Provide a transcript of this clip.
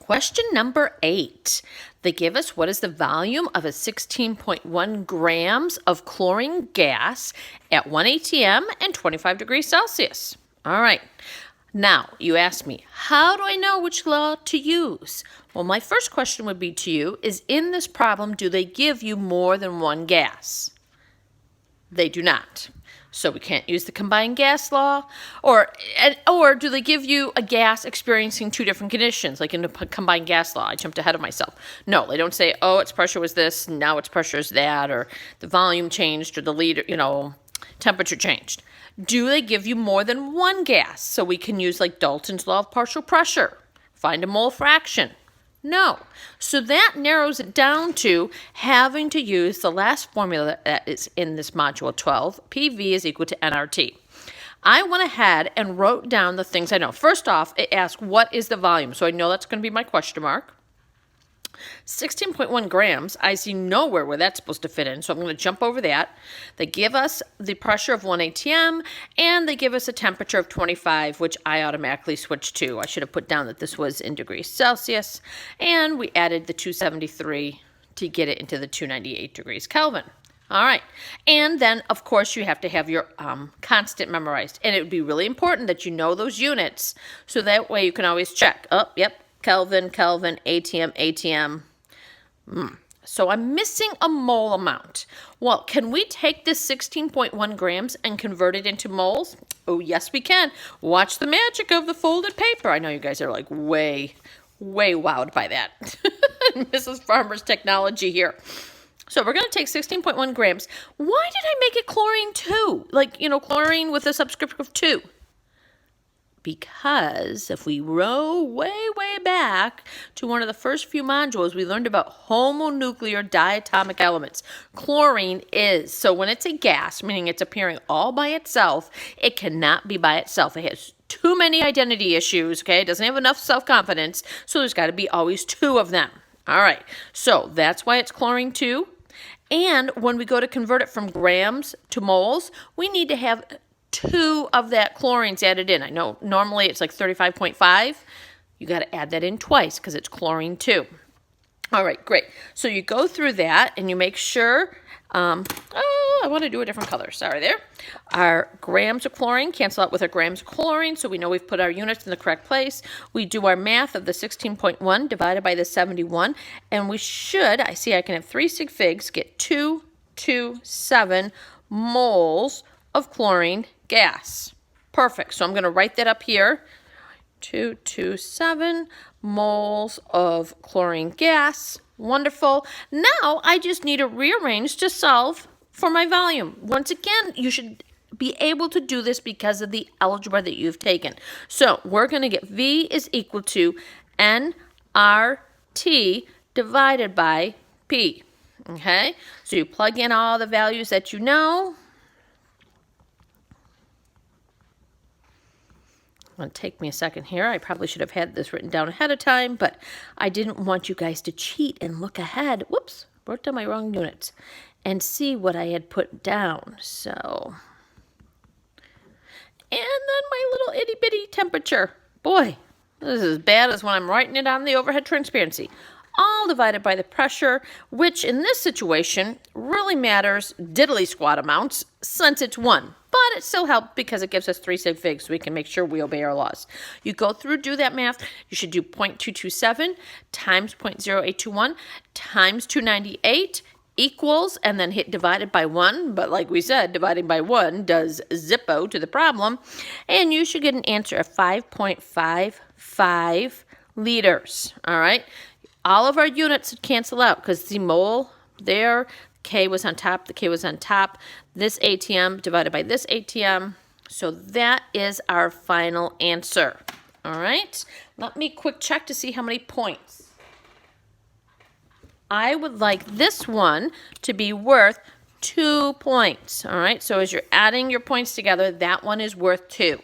Question number 8. They give us what is the volume of a 16.1 grams of chlorine gas at 1 atm and 25 degrees Celsius. All right. Now, you ask me, how do I know which law to use? Well, my first question would be to you is, in this problem, do they give you more than one gas? They do not. So we can't use the combined gas law, or do they give you a gas experiencing two different conditions, like in the combined gas law? I jumped ahead of myself. No, they don't say, oh, its pressure was this, now its pressure is that, or the volume changed, or the leader, temperature changed. Do they give you more than one gas? So we can use like Dalton's law of partial pressure, find a mole fraction. No. So that narrows it down to having to use the last formula that is in this module 12. PV is equal to nRT. I went ahead and wrote down the things I know. First off, it asks, what is the volume? So I know that's going to be my question mark. 16.1 grams, I see nowhere where that's supposed to fit in, so I'm going to jump over that. They give us the pressure of 1 atm, and they give us a temperature of 25, which I automatically switched to. I should have put down that this was in degrees Celsius, and we added the 273 to get it into the 298 degrees Kelvin. All right, and then, of course, you have to have your constant memorized, and it would be really important that you know those units, so that way you can always check. Oh, yep. Kelvin, Kelvin, ATM, ATM. So I'm missing a mole amount. Well, can we take this 16.1 grams and convert it into moles? Oh, yes, we can. Watch the magic of the folded paper. I know you guys are like way wowed by that. Mrs. Farmer's technology here. So we're going to take 16.1 grams. Why did I make it chlorine 2? Like, chlorine with a subscript of 2. Because if we row way back to one of the first few modules, we learned about homonuclear diatomic elements. Chlorine is. So when it's a gas, meaning it's appearing all by itself, it cannot be by itself. It has too many identity issues, okay? It doesn't have enough self-confidence, so there's got to be always two of them. All right, so that's why it's chlorine 2. And when we go to convert it from grams to moles, we need to have 2 of that chlorine's added in. I know normally it's like 35.5. You got to add that in twice because it's chlorine 2. All right, great. So you go through that and you make sure, I want to do a different color. Sorry there. Our grams of chlorine cancel out with our grams of chlorine, so we know we've put our units in the correct place. We do our math of the 16.1 divided by the 71, and we should, I can have 3 sig figs, get 227 moles of chlorine gas. Perfect. So I'm going to write that up here. 227 moles of chlorine gas. Wonderful. Now I just need to rearrange to solve for my volume. Once again, you should be able to do this because of the algebra that you've taken. So we're going to get V is equal to nRT divided by P. Okay? So you plug in all the values that you know. It's going to take me a second here. I probably should have had this written down ahead of time, but I didn't want you guys to cheat and look ahead. Whoops, wrote down my wrong units and see what I had put down. So, and then my little itty bitty temperature. Boy, this is as bad as when I'm writing it on the overhead transparency. All divided by the pressure, which in this situation really matters diddly squat amounts since it's 1. But it still helps because it gives us 3 sig figs so we can make sure we obey our laws. You go through, do that math. You should do 0.227 times 0.0821 times 298 equals, and then hit divided by 1. But like we said, dividing by 1 does zippo to the problem. And you should get an answer of 5.55 liters. All right. All of our units cancel out because the mole there, K was on top, the K was on top. This ATM divided by this ATM. So that is our final answer. All right. Let me quick check to see how many points. I would like this one to be worth 2 points. All right. So as you're adding your points together, that one is worth 2.